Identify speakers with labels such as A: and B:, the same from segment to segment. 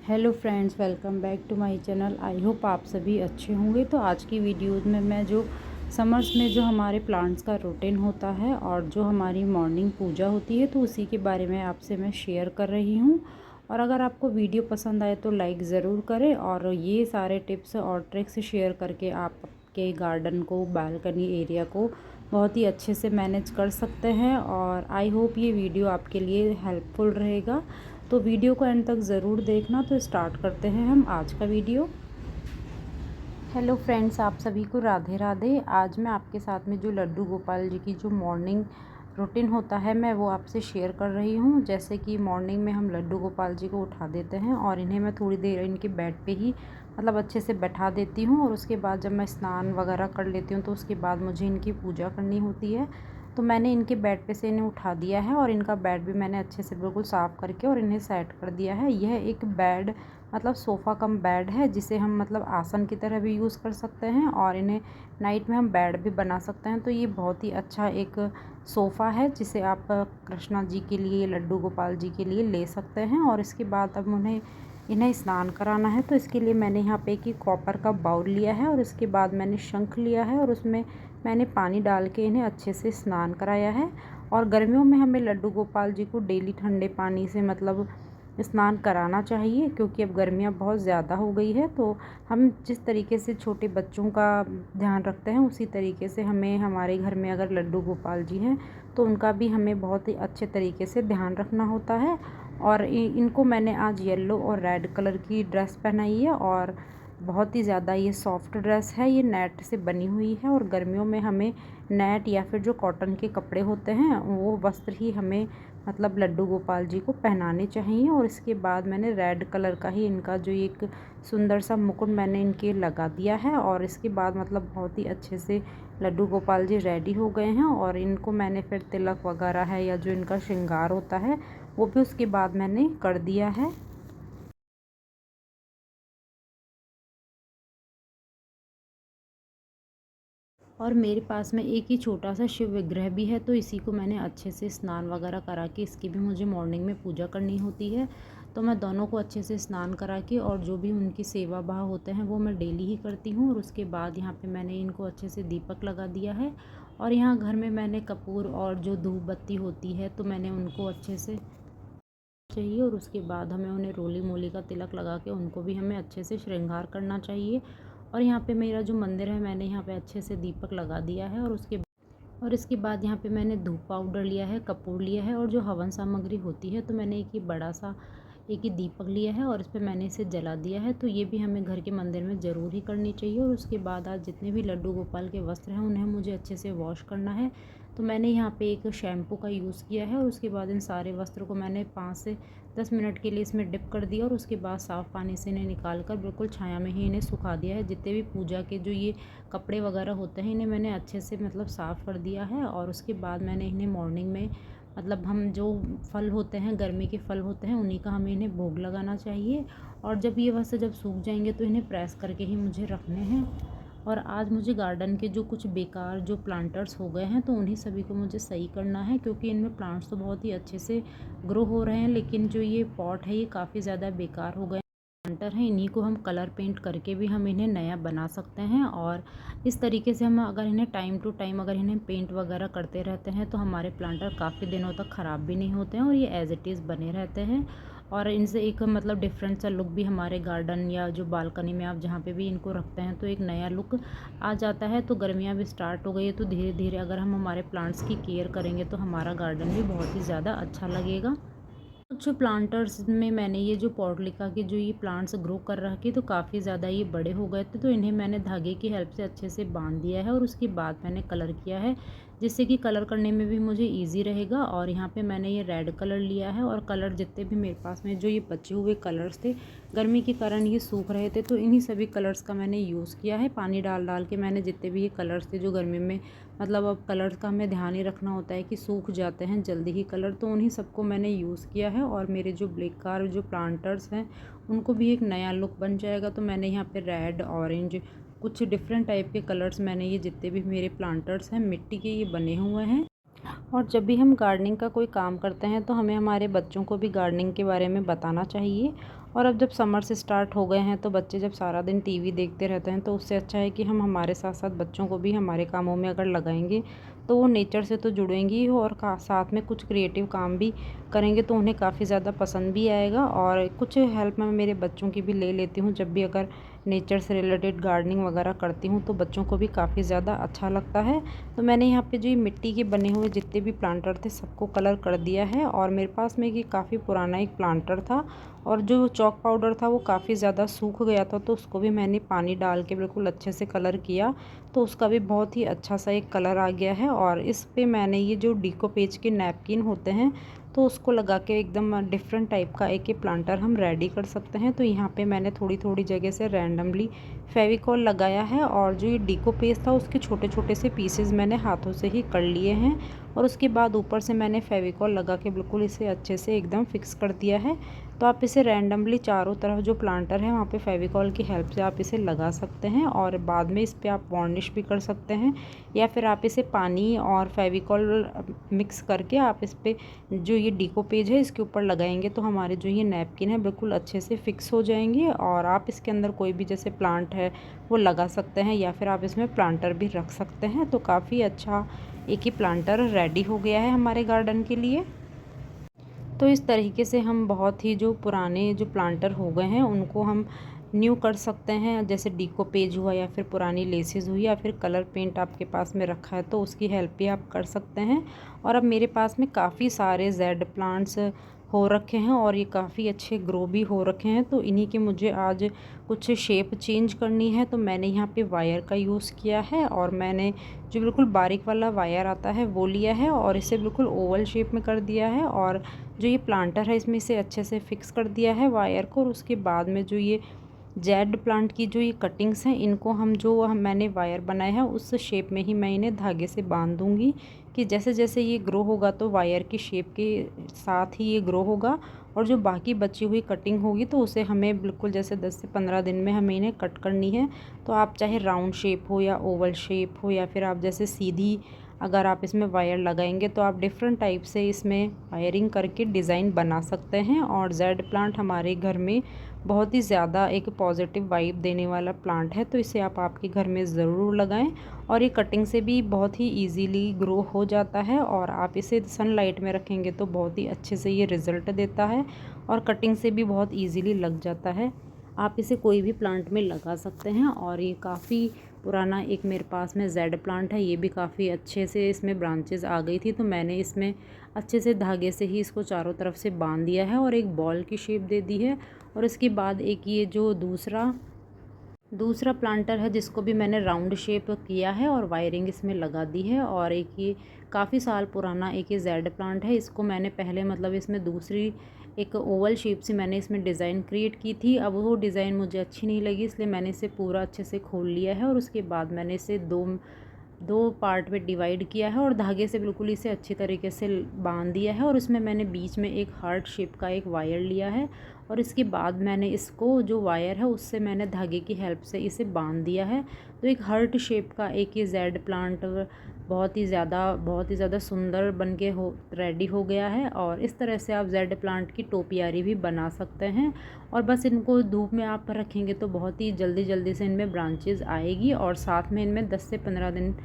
A: Hello friends, welcome back to my channel. I hope आप सभी अच्छे होंगे। तो आज की वीडियो में मैं जो समर्स में जो हमारे प्लांट्स का रूटीन होता है और जो हमारी मॉर्निंग पूजा होती है तो उसी के बारे में आपसे मैं शेयर कर रही हूँ। और अगर आपको वीडियो पसंद आए तो लाइक ज़रूर करें। और ये सारे टिप्स और ट्रिक्स शेयर करके आप आपके गार्डन को, बालकनी एरिया को बहुत ही अच्छे से मैनेज कर सकते हैं। और आई होप ये वीडियो आपके लिए हेल्पफुल रहेगा। तो वीडियो को एंड तक ज़रूर देखना। तो स्टार्ट करते हैं हम आज का वीडियो। हेलो फ्रेंड्स, आप सभी को राधे राधे। आज मैं आपके साथ में जो लड्डू गोपाल जी की जो मॉर्निंग रूटीन होता है मैं वो आपसे शेयर कर रही हूँ। जैसे कि मॉर्निंग में हम लड्डू गोपाल जी को उठा देते हैं और इन्हें मैं थोड़ी देर इनके बेड पे ही मतलब अच्छे से बैठा देती हूँ। और उसके बाद जब मैं स्नान वगैरह कर लेती हूँ तो उसके बाद मुझे इनकी पूजा करनी होती है। तो मैंने इनके बेड पे से इन्हें उठा दिया है और इनका बेड भी मैंने अच्छे से बिल्कुल साफ़ करके और इन्हें सेट कर दिया है। यह एक बेड मतलब सोफ़ा कम बेड है जिसे हम मतलब आसन की तरह भी यूज़ कर सकते हैं और इन्हें नाइट में हम बेड भी बना सकते हैं। तो ये बहुत ही अच्छा एक सोफ़ा है जिसे आप कृष्णा जी के लिए, लड्डू गोपाल जी के लिए ले सकते हैं। और इसके बाद अब इन्हें स्नान कराना है। तो इसके लिए मैंने यहाँ पे एक कॉपर का बाउल लिया है और इसके बाद मैंने शंख लिया है और उसमें मैंने पानी डाल के इन्हें अच्छे से स्नान कराया है। और गर्मियों में हमें लड्डू गोपाल जी को डेली ठंडे पानी से मतलब स्नान कराना चाहिए, क्योंकि अब गर्मियाँ बहुत ज़्यादा हो गई है। तो हम जिस तरीके से छोटे बच्चों का ध्यान रखते हैं उसी तरीके से हमें हमारे घर में अगर लड्डू गोपाल जी हैं तो उनका भी हमें बहुत ही अच्छे तरीके से ध्यान रखना होता है। और इनको मैंने आज येलो और रेड कलर की ड्रेस पहनाई है और बहुत ही ज़्यादा ये सॉफ्ट ड्रेस है। ये नेट से बनी हुई है और गर्मियों में हमें नेट या फिर जो कॉटन के कपड़े होते हैं वो वस्त्र ही हमें मतलब लड्डू गोपाल जी को पहनाने चाहिए। और इसके बाद मैंने रेड कलर का ही इनका जो एक सुंदर सा मुकुट मैंने इनके लगा दिया है। और इसके बाद मतलब बहुत ही अच्छे से लड्डू गोपाल जी रेडी हो गए हैं। और इनको मैंने फिर तिलक वगैरह है या जो इनका श्रृंगार होता है वो भी उसके बाद मैंने कर दिया है। और मेरे पास में एक ही छोटा सा शिव विग्रह भी है, तो इसी को मैंने अच्छे से स्नान वगैरह करा के, इसकी भी मुझे मॉर्निंग में पूजा करनी होती है। तो मैं दोनों को अच्छे से स्नान करा के और जो भी उनकी सेवा भाव होते हैं वो मैं डेली ही करती हूँ। और उसके बाद यहाँ पे मैंने इनको अच्छे से दीपक लगा दिया है। और यहाँ घर में मैंने कपूर और जो धूप बत्ती होती है तो मैंने उनको अच्छे से चाहिए। और उसके बाद हमें उन्हें रोली मोली का तिलक लगा के उनको भी हमें अच्छे से श्रृंगार करना चाहिए। और यहाँ पे मेरा जो मंदिर है मैंने यहाँ पे अच्छे से दीपक लगा दिया है। और इसके बाद यहाँ पे मैंने धूप पाउडर लिया है, कपूर लिया है और जो हवन सामग्री होती है तो मैंने एक ही दीपक लिया है और इस पर मैंने इसे जला दिया है। तो ये भी हमें घर के मंदिर में ज़रूर ही करनी चाहिए। और उसके बाद आज जितने भी लड्डू गोपाल के वस्त्र हैं उन्हें मुझे अच्छे से वॉश करना है। तो मैंने यहाँ पे एक शैम्पू का यूज़ किया है और उसके बाद इन सारे वस्त्रों को मैंने 5 से 10 मिनट के लिए इसमें डिप कर दिया। और उसके बाद साफ़ पानी से इन्हें निकाल कर बिल्कुल छाया में ही इन्हें सुखा दिया है। जितने भी पूजा के जो ये कपड़े वगैरह होते हैं इन्हें मैंने अच्छे से मतलब साफ़ कर दिया है। और उसके बाद मैंने इन्हें मॉर्निंग में मतलब हम जो फल होते हैं, गर्मी के फल होते हैं, उन्हीं का हमें इन्हें भोग लगाना चाहिए। और जब ये वैसे जब सूख जाएंगे तो इन्हें प्रेस करके ही मुझे रखने हैं। और आज मुझे गार्डन के जो कुछ बेकार जो प्लांटर्स हो गए हैं तो उन्हीं सभी को मुझे सही करना है, क्योंकि इनमें प्लांट्स तो बहुत ही अच्छे से ग्रो हो रहे हैं लेकिन जो ये पॉट है ये काफ़ी ज़्यादा बेकार हो गए प्लांटर हैं। इन्हीं को हम कलर पेंट करके भी हम इन्हें नया बना सकते हैं। और इस तरीके से हम अगर इन्हें टाइम टू टाइम अगर इन्हें पेंट वगैरह करते रहते हैं तो हमारे प्लांटर काफ़ी दिनों तक ख़राब भी नहीं होते हैं और ये एज़ इट इज़ बने रहते हैं। और इनसे एक मतलब डिफरेंट सा लुक भी हमारे गार्डन या जो बालकनी में आप जहाँ पे भी इनको रखते हैं तो एक नया लुक आ जाता है। तो गर्मियाँ भी स्टार्ट हो गई है तो धीरे धीरे अगर हम हमारे प्लांट्स की केयर करेंगे तो हमारा गार्डन भी बहुत ही ज़्यादा अच्छा लगेगा। कुछ प्लांटर्स में मैंने ये जो पॉटलिका के जो ये प्लांट्स ग्रो कर रखे तो काफ़ी ज़्यादा ये बड़े हो गए थे, तो इन्हें मैंने धागे की हेल्प से अच्छे से बांध दिया है। और उसके बाद मैंने कलर किया है जिससे कि कलर करने में भी मुझे इजी रहेगा। और यहाँ पे मैंने ये रेड कलर लिया है और कलर जितने भी मेरे पास में जो ये बचे हुए कलर्स थे गर्मी के कारण ये सूख रहे थे तो इन्हीं सभी कलर्स का मैंने यूज़ किया है। पानी डाल डाल के मैंने जितने भी ये कलर्स थे जो गर्मी में मतलब अब कलर्स का हमें ध्यान ही रखना होता है कि सूख जाते हैं जल्दी ही कलर, तो उन्हीं सबको मैंने यूज़ किया है। और मेरे जो बेकार जो प्लांटर्स हैं उनको भी एक नया लुक बन जाएगा। तो मैंने यहाँ पे रेड, ऑरेंज, कुछ डिफरेंट टाइप के कलर्स मैंने ये जितने भी मेरे प्लांटर्स हैं मिट्टी के ये बने हुए हैं। और जब भी हम गार्डनिंग का कोई काम करते हैं तो हमें हमारे बच्चों को भी गार्डनिंग के बारे में बताना चाहिए। और अब जब समर्स स्टार्ट हो गए हैं तो बच्चे जब सारा दिन टीवी देखते रहते हैं तो उससे अच्छा है कि हम हमारे साथ साथ बच्चों को भी हमारे कामों में अगर लगाएंगे तो वो नेचर से तो जुड़ेंगी ही और साथ में कुछ क्रिएटिव काम भी करेंगे तो उन्हें काफ़ी ज़्यादा पसंद भी आएगा। और कुछ हेल्प मैं मेरे बच्चों की भी ले लेती हूँ जब भी अगर नेचर से रिलेटेड गार्डनिंग वगैरह करती हूँ तो बच्चों को भी काफ़ी ज़्यादा अच्छा लगता है। तो मैंने यहाँ पे जो ये मिट्टी के बने हुए जितने भी प्लांटर थे सबको कलर कर दिया है। और मेरे पास में ये काफ़ी पुराना एक प्लांटर था और जो चॉक पाउडर था वो काफ़ी ज़्यादा सूख गया था तो उसको भी मैंने पानी डाल के बिल्कुल अच्छे से कलर किया तो उसका भी बहुत ही अच्छा सा एक कलर आ गया है। और इस पे मैंने ये जो डीकोपेज के नैपकिन होते हैं तो उसको लगा के एकदम डिफरेंट टाइप का एक ये प्लांटर हम रेडी कर सकते हैं। तो यहाँ पे मैंने थोड़ी थोड़ी जगह से रैंडमली फेविकॉल लगाया है और जो ये डीकोपेज था उसके छोटे छोटे से पीसेस मैंने हाथों से ही कर लिए हैं और उसके बाद ऊपर से मैंने फेविकॉल लगा के बिल्कुल इसे अच्छे से एकदम फिक्स कर दिया है। तो आप इसे रैंडमली चारों तरफ जो प्लांटर है वहाँ पे फेविकॉल की हेल्प से आप इसे लगा सकते हैं और बाद में इस पर आप वार्निश भी कर सकते हैं या फिर आप इसे पानी और फेविकॉल मिक्स करके आप इस पर जो ये डीकोपेज है इसके ऊपर लगाएंगे तो हमारे जो ये नैपकिन है बिल्कुल अच्छे से फिक्स हो जाएंगे। और आप इसके अंदर कोई भी जैसे प्लांट है वो लगा सकते हैं या फिर आप इसमें प्लांटर भी रख सकते हैं। तो काफ़ी अच्छा एक ही प्लांटर रेडी हो गया है हमारे गार्डन के लिए। तो इस तरीके से हम बहुत ही जो पुराने जो प्लांटर हो गए हैं उनको हम न्यू कर सकते हैं। जैसे डीकोपेज हुआ या फिर पुरानी लेसेस हुई या फिर कलर पेंट आपके पास में रखा है तो उसकी हेल्प भी आप कर सकते हैं। और अब मेरे पास में काफ़ी सारे जेड प्लांट्स हो रखे हैं और ये काफ़ी अच्छे ग्रो भी हो रखे हैं। तो इन्हीं की मुझे आज कुछ शेप चेंज करनी है तो मैंने यहाँ पे वायर का यूज़ किया है और मैंने जो बिल्कुल बारीक वाला वायर आता है वो लिया है और इसे बिल्कुल ओवल शेप में कर दिया है। और जो ये प्लांटर है इसमें इसे अच्छे से फिक्स कर दिया है वायर को। और उसके बाद में जो ये जेड प्लांट की जो ये कटिंग्स हैं इनको मैंने वायर बनाया है उस शेप में ही मैं इन्हें धागे से बांध दूँगी कि जैसे जैसे ये ग्रो होगा तो वायर की शेप के साथ ही ये ग्रो होगा। और जो बाकी बची हुई कटिंग होगी तो उसे हमें बिल्कुल जैसे 10 से 15 दिन में हमें इन्हें कट करनी है। तो आप चाहे राउंड शेप हो या ओवल शेप हो या फिर आप जैसे सीधी अगर आप इसमें वायर लगाएंगे तो आप डिफरेंट टाइप से इसमें वायरिंग करके डिज़ाइन बना सकते हैं। और जेड प्लांट हमारे घर में बहुत ही ज़्यादा एक पॉजिटिव वाइब देने वाला प्लांट है तो इसे आप आपके घर में ज़रूर लगाएं। और ये कटिंग से भी बहुत ही इजीली ग्रो हो जाता है और आप इसे सनलाइट में रखेंगे तो बहुत ही अच्छे से ये रिज़ल्ट देता है और कटिंग से भी बहुत इजीली लग जाता है। आप इसे कोई भी प्लांट में लगा सकते हैं। और ये काफ़ी पुराना एक मेरे पास में जेड प्लांट है, ये भी काफ़ी अच्छे से इसमें ब्रांचेस आ गई थी तो मैंने इसमें अच्छे से धागे से ही इसको चारों तरफ से बांध दिया है और एक बॉल की शेप दे दी है। और इसके बाद एक ये जो दूसरा प्लांटर है जिसको भी मैंने राउंड शेप किया है और वायरिंग इसमें लगा दी है। और एक ये काफ़ी साल पुराना एक ये जेड प्लांट है, इसको मैंने पहले मतलब इसमें दूसरी एक ओवल शेप से मैंने इसमें डिज़ाइन क्रिएट की थी। अब वो डिज़ाइन मुझे अच्छी नहीं लगी इसलिए मैंने इसे पूरा अच्छे से खोल लिया है और उसके बाद मैंने इसे दो पार्ट में डिवाइड किया है और धागे से बिल्कुल इसे अच्छी तरीके से बांध दिया है। और इसमें मैंने बीच में एक हार्ट शेप का एक वायर लिया है और इसके बाद मैंने इसको जो वायर है उससे मैंने धागे की हेल्प से इसे बांध दिया है। तो एक हार्ट शेप का एक ये जेड प्लांट बहुत ही ज़्यादा सुंदर बन के रेडी हो गया है। और इस तरह से आप जेड प्लांट की टोपियारी भी बना सकते हैं। और बस इनको धूप में आप रखेंगे तो बहुत ही जल्दी से इनमें ब्रांचेस आएगी और साथ में इनमें 10 से 15 दिन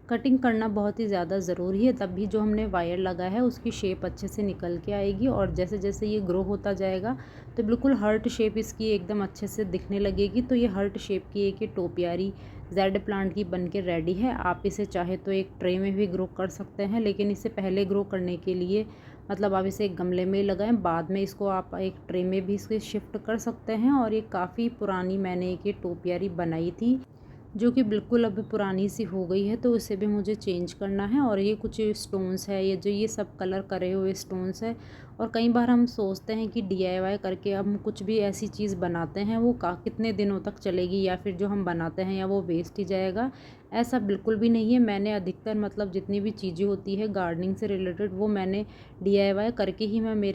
A: कटिंग करना बहुत ही ज़्यादा ज़रूरी है, तब भी जो हमने वायर लगाया है उसकी शेप अच्छे से निकल के आएगी। और जैसे जैसे ये ग्रो होता जाएगा तो बिल्कुल हर्ट शेप इसकी एकदम अच्छे से दिखने लगेगी। तो ये हर्ट शेप की एक ये टोपियारी जेड प्लांट की बन के रेडी है। आप इसे चाहे तो एक ट्रे में भी ग्रो कर सकते हैं, लेकिन इसे पहले ग्रो करने के लिए मतलब आप इसे एक गमले में लगाएं, बाद में इसको आप एक ट्रे में भी इसे शिफ्ट कर सकते हैं। और ये काफ़ी पुरानी मैंने एक ये टोपियारी बनाई थी जो कि बिल्कुल अब पुरानी सी हो गई है तो इसे भी मुझे चेंज करना है। और ये कुछ स्टोन्स है, ये सब कलर करे हुए स्टोन्स है। और कई बार हम सोचते हैं कि DIY करके हम कुछ भी ऐसी चीज़ बनाते हैं वो कितने दिनों तक चलेगी या फिर जो हम बनाते हैं या वो वेस्ट ही जाएगा। ऐसा बिल्कुल भी नहीं है। मैंने अधिकतर मतलब जितनी भी चीज़ें होती है गार्डनिंग से रिलेटेड वो मैंने DIY करके ही हमें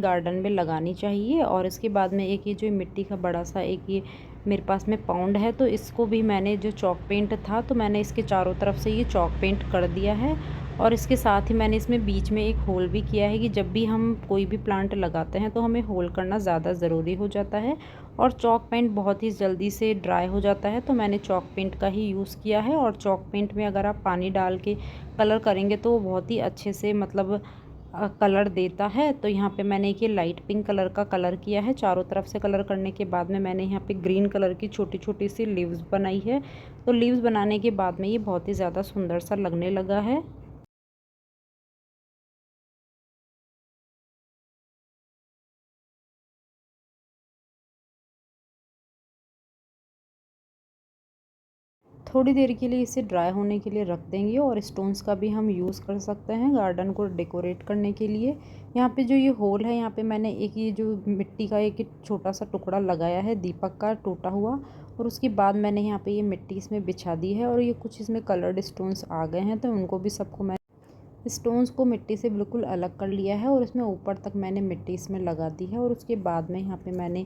A: गार्डन में लगानी चाहिए। और इसके बाद में एक ये जो मिट्टी का बड़ा सा एक ये मेरे पास में पाउंड है तो इसको भी मैंने जो चॉक पेंट था तो मैंने इसके चारों तरफ से ये चॉक पेंट कर दिया है। और इसके साथ ही मैंने इसमें बीच में एक होल भी किया है कि जब भी हम कोई भी प्लांट लगाते हैं तो हमें होल करना ज़्यादा ज़रूरी हो जाता है। और चॉक पेंट बहुत ही जल्दी से ड्राई हो जाता है, तो मैंने चॉक पेंट का ही यूज़ किया है। और चॉक पेंट में अगर आप पानी डाल के कलर करेंगे तो वो बहुत ही अच्छे से मतलब कलर देता है। तो यहाँ पे मैंने एक ये लाइट पिंक कलर का कलर किया है। चारों तरफ से कलर करने के बाद में मैंने यहाँ पे ग्रीन कलर की छोटी छोटी सी लीव्स बनाई है। तो लीव्स बनाने के बाद में ये बहुत ही ज़्यादा सुंदर सा लगने लगा है। थोड़ी देर के लिए इसे ड्राई होने के लिए रख देंगे। और स्टोन्स का भी हम यूज़ कर सकते हैं गार्डन को डेकोरेट करने के लिए। यहाँ पे जो ये होल है, यहाँ पे मैंने एक ये जो मिट्टी का एक छोटा सा टुकड़ा लगाया है दीपक का टूटा हुआ। और उसके बाद मैंने यहाँ पे ये मिट्टी इसमें बिछा दी है। और ये कुछ इसमें कलर्ड स्टोन्स आ गए हैं, तो उनको भी सबको मैं स्टोन्स को मिट्टी से बिल्कुल अलग कर लिया है। और इसमें ऊपर तक मैंने मिट्टी इसमें लगा दी है। और उसके बाद में यहाँ पे मैंने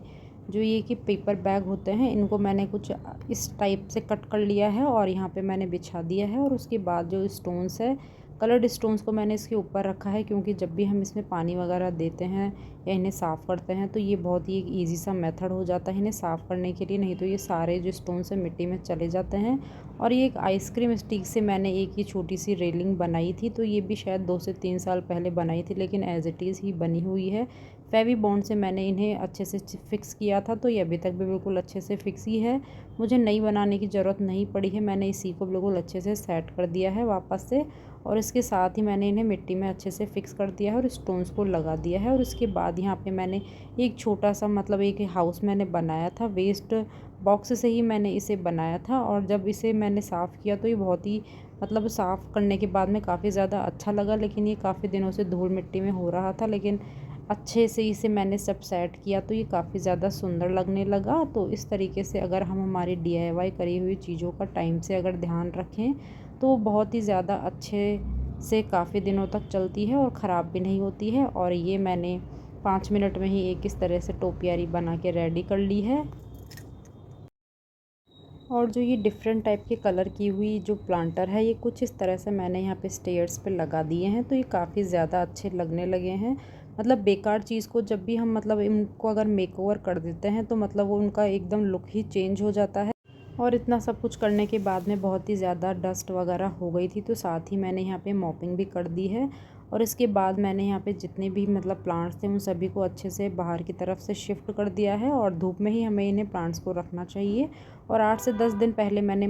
A: जो ये कि पेपर बैग होते हैं, इनको मैंने कुछ इस टाइप से कट कर लिया है और यहाँ पे मैंने बिछा दिया है। और उसके बाद जो स्टोन्स है, कलर्ड स्टोन्स को मैंने इसके ऊपर रखा है, क्योंकि जब भी हम इसमें पानी वगैरह देते हैं या इन्हें साफ़ करते हैं तो ये बहुत ही एक ईजी सा मेथड हो जाता है इन्हें साफ़ करने के लिए। नहीं तो ये सारे जो स्टोन्स हैं मिट्टी में चले जाते हैं। और ये एक आइसक्रीम स्टिक से मैंने एक ये छोटी सी रेलिंग बनाई थी, तो ये भी शायद 2 से 3 साल पहले बनाई थी, लेकिन एज़ इट इज़ ही बनी हुई है। फेवी बॉन्ड से मैंने इन्हें अच्छे से फिक्स किया था, तो ये अभी तक भी बिल्कुल अच्छे से फिक्स ही है। मुझे नई बनाने की ज़रूरत नहीं पड़ी है, मैंने इसी को बिल्कुल अच्छे से सेट कर दिया है वापस से। और इसके साथ ही मैंने इन्हें मिट्टी में अच्छे से फिक्स कर दिया है और स्टोन्स को लगा दिया है। और उसके बाद यहाँ पे मैंने एक छोटा सा मतलब एक हाउस मैंने बनाया था, वेस्ट बॉक्स से ही मैंने इसे बनाया था। और जब इसे मैंने साफ़ किया तो ये बहुत ही मतलब साफ़ करने के बाद में काफ़ी ज़्यादा अच्छा लगा। लेकिन ये काफ़ी दिनों से धूल मिट्टी में हो रहा था, लेकिन अच्छे से इसे मैंने सब सेट किया तो ये काफ़ी ज़्यादा सुंदर लगने लगा। तो इस तरीके से अगर हम हमारी DIY करी हुई चीज़ों का टाइम से अगर ध्यान रखें तो बहुत ही ज़्यादा अच्छे से काफ़ी दिनों तक चलती है और ख़राब भी नहीं होती है। और ये मैंने 5 मिनट में ही एक इस तरह से टोपियारी बना के रेडी कर ली है। और जो ये डिफरेंट टाइप के कलर की हुई जो प्लांटर है, ये कुछ इस तरह से मैंने यहाँ पे स्टेयर्स पे लगा दिए हैं, तो ये काफ़ी ज़्यादा अच्छे लगने लगे हैं। मतलब बेकार चीज़ को जब भी हम मतलब इनको अगर मेकओवर कर देते हैं तो मतलब वो उनका एकदम लुक ही चेंज हो जाता है। और इतना सब कुछ करने के बाद में बहुत ही ज़्यादा डस्ट वगैरह हो गई थी, तो साथ ही मैंने यहाँ पे मॉपिंग भी कर दी है। और इसके बाद मैंने यहाँ पे जितने भी मतलब प्लांट्स थे उन सभी को अच्छे से बाहर की तरफ से शिफ्ट कर दिया है। और धूप में ही हमें इन्हें प्लांट्स को रखना चाहिए। और 8 से 10 दिन पहले मैंने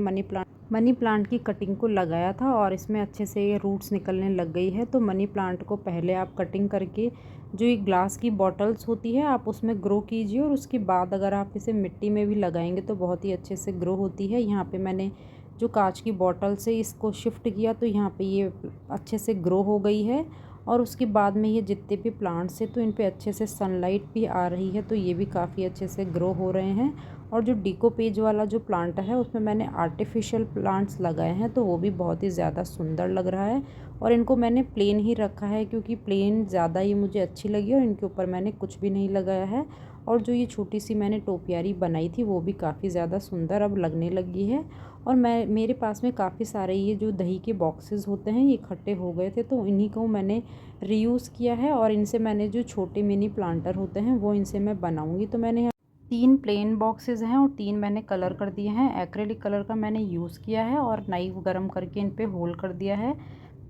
A: मनी प्लांट की कटिंग को लगाया था और इसमें अच्छे से रूट्स निकलने लग गई है। तो मनी प्लांट को पहले आप कटिंग करके जो ये ग्लास की बॉटल्स होती है आप उसमें ग्रो कीजिए। और उसके बाद अगर आप इसे मिट्टी में भी लगाएंगे तो बहुत ही अच्छे से ग्रो होती है। यहाँ पे मैंने जो कांच की बॉटल से इसको शिफ्ट किया तो यहाँ पे ये अच्छे से ग्रो हो गई है। और उसके बाद में ये जितने भी प्लांट्स हैं तो इन पे अच्छे से सनलाइट भी आ रही है, तो ये भी काफ़ी अच्छे से ग्रो हो रहे हैं। और जो डिको पेज वाला जो प्लांट है उसमें मैंने आर्टिफिशियल प्लांट्स लगाए हैं, तो वो भी बहुत ही ज़्यादा सुंदर लग रहा है। और इनको मैंने प्लेन ही रखा है, क्योंकि प्लेन ज़्यादा ही मुझे अच्छी लगी और इनके ऊपर मैंने कुछ भी नहीं लगाया है। और जो ये छोटी सी मैंने टोपियारी बनाई थी वो भी काफ़ी ज़्यादा सुंदर अब लगने लगी है। और मेरे पास में काफ़ी सारे ये जो दही के बॉक्सेस होते हैं ये इकट्ठे हो गए थे, तो इन्हीं को मैंने रीयूज़ किया है। और इनसे मैंने जो छोटे मिनी प्लांटर होते हैं वो इनसे मैं बनाऊँगी। तो मैंने 3 प्लेन बॉक्सेस हैं और 3 मैंने कलर कर दिए हैं। एक्रेलिक कलर का मैंने यूज़ किया है और नाइफ गरम करके इन पे होल कर दिया है।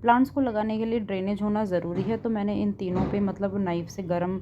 A: प्लांट्स को लगाने के लिए ड्रेनेज होना ज़रूरी है, तो मैंने इन तीनों पे मतलब नाइफ से गरम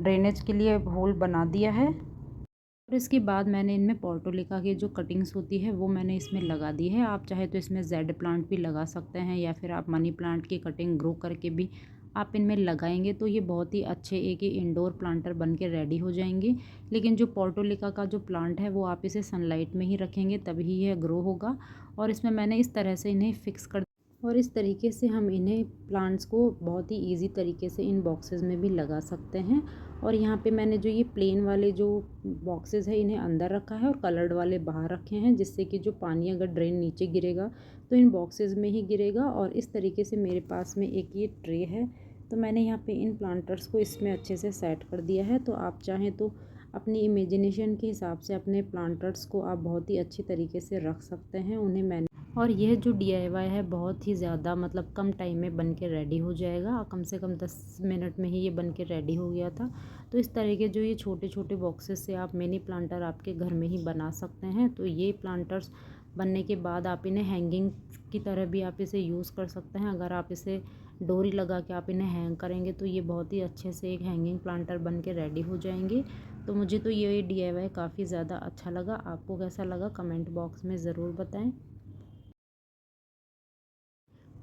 A: ड्रेनेज के लिए होल बना दिया है। और इसके बाद मैंने इनमें पोर्टोलिका की जो कटिंग्स होती है वो मैंने इसमें लगा दी है। आप चाहे तो इसमें जेड प्लांट भी लगा सकते हैं, या फिर आप मनी प्लांट की कटिंग ग्रो करके भी आप इनमें लगाएंगे तो ये बहुत ही अच्छे एक इंडोर प्लांटर बन के रेडी हो जाएंगे। लेकिन जो पोर्टोलिका का जो प्लांट है वो आप इसे सनलाइट में ही रखेंगे तभी यह ग्रो होगा। और इसमें मैंने इस तरह से इन्हें फिक्स कर और इस तरीके से हम इन्हें प्लांट्स को बहुत ही इजी तरीके से इन बॉक्सेस में भी लगा सकते हैं। और यहाँ पे मैंने जो ये प्लेन वाले जो बॉक्सेस है इन्हें अंदर रखा है और कलर्ड वाले बाहर रखे हैं, जिससे कि जो पानी अगर ड्रेन नीचे गिरेगा तो इन बॉक्सेस में ही गिरेगा। और इस तरीके से मेरे पास में एक ये ट्रे है, तो मैंने यहाँ पे इन प्लांटर्स को इसमें अच्छे से सेट कर दिया है। तो आप चाहें तो अपनी इमेजिनेशन के हिसाब से अपने प्लांटर्स को आप बहुत ही अच्छी तरीके से रख सकते हैं। उन्हें मैंने और यह जो DIY है बहुत ही ज़्यादा मतलब कम टाइम में बन के रेडी हो जाएगा। कम से कम 10 मिनट में ही ये बन के रेडी हो गया था। तो इस तरह के जो ये छोटे छोटे बॉक्सेस से आप मिनी प्लांटर आपके घर में ही बना सकते हैं। तो ये प्लांटर्स बनने के बाद आप इन्हें हैंगिंग की तरह भी आप इसे यूज़ कर सकते हैं। अगर आप इसे डोरी लगा के आप इन्हें हैंग करेंगे तो ये बहुत ही अच्छे से एक हैंगिंग प्लांटर बन के रेडी हो जाएंगे। तो मुझे तो ये DIY काफ़ी ज़्यादा अच्छा लगा। आपको कैसा लगा कमेंट बॉक्स में ज़रूर बताएं।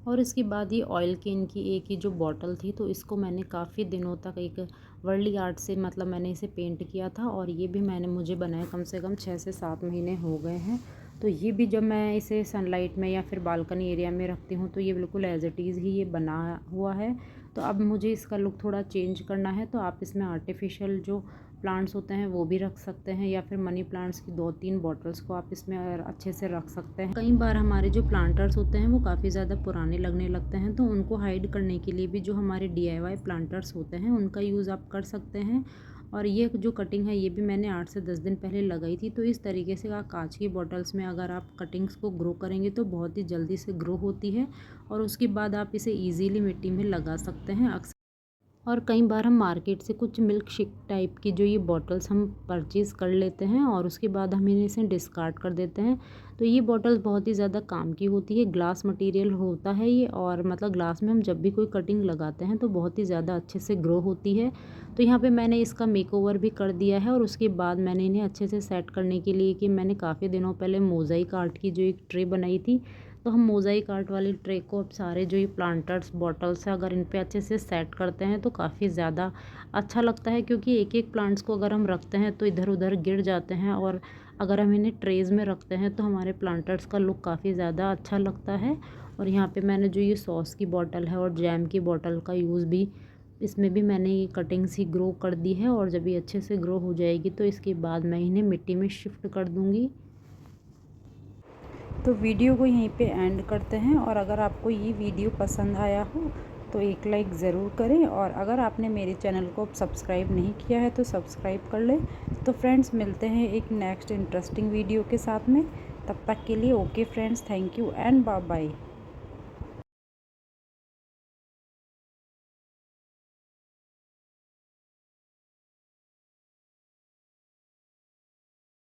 A: और इसके बाद ये ऑयल केन की एक ही जो बॉटल थी, तो इसको मैंने काफ़ी दिनों तक एक वर्ली आर्ट से मतलब मैंने इसे पेंट किया था, और ये भी मुझे बनाए कम से कम 6 से 7 महीने हो गए हैं। तो ये भी जब मैं इसे सनलाइट में या फिर बालकनी एरिया में रखती हूँ तो ये बिल्कुल एज इट इज़ ही ये बना हुआ है। तो अब मुझे इसका लुक थोड़ा चेंज करना है, तो आप इसमें आर्टिफिशियल जो प्लांट्स होते हैं वो भी रख सकते हैं, या फिर मनी प्लांट्स की 2-3 बॉटल्स को आप इसमें अच्छे से रख सकते हैं। कई बार हमारे जो प्लांटर्स होते हैं वो काफ़ी ज़्यादा पुराने लगने लगते हैं, तो उनको हाइड करने के लिए भी जो हमारे DIY प्लांटर्स होते हैं उनका यूज़ आप कर सकते हैं। और ये जो कटिंग है ये भी मैंने 8 से 10 दिन पहले लगाई थी। तो इस तरीके से आप कांच की बॉटल्स में अगर आप कटिंग्स को ग्रो करेंगे तो बहुत ही जल्दी से ग्रो होती है, और उसके बाद आप इसे ईज़िली मिट्टी में लगा सकते हैं। और कई बार हम मार्केट से कुछ मिल्क शेक टाइप की जो ये बॉटल्स हम परचेज़ कर लेते हैं, और उसके बाद हम इन्हें इसे डिस्कार्ड कर देते हैं। तो ये बॉटल्स बहुत ही ज़्यादा काम की होती है। ग्लास मटेरियल होता है ये, और मतलब ग्लास में हम जब भी कोई कटिंग लगाते हैं तो बहुत ही ज़्यादा अच्छे से ग्रो होती है। तो यहाँ पे मैंने इसका मेकओवर भी कर दिया है, और उसके बाद मैंने इन्हें अच्छे से सेट करने के लिए कि मैंने काफ़ी दिनों पहले मोज़ाइक आर्ट की जो एक ट्रे बनाई थी, तो हम मोज़ाइक आर्ट वाली ट्रे को अब सारे जो ये प्लांटर्स बॉटल्स है अगर इन पे अच्छे से सेट करते हैं तो काफ़ी ज़्यादा अच्छा लगता है, क्योंकि एक एक प्लांट्स को अगर हम रखते हैं तो इधर उधर गिर जाते हैं, और अगर हम इन्हें ट्रेज़ में रखते हैं तो हमारे प्लांटर्स का लुक काफ़ी ज़्यादा अच्छा लगता है। और यहाँ पे मैंने जो ये सॉस की बॉटल है और जैम की बॉटल का यूज़ भी, इसमें भी मैंने ये कटिंग्स ही ग्रो कर दी है, और जब ये अच्छे से ग्रो हो जाएगी तो इसके बाद मैं इन्हें मिट्टी में शिफ्ट कर दूँगी। तो वीडियो को यहीं पे एंड करते हैं, और अगर आपको ये वीडियो पसंद आया हो तो एक लाइक ज़रूर करें, और अगर आपने मेरे चैनल को सब्सक्राइब नहीं किया है तो सब्सक्राइब कर लें। तो फ्रेंड्स मिलते हैं एक नेक्स्ट इंटरेस्टिंग वीडियो के साथ में, तब तक के लिए okay friends, thank you and bye bye.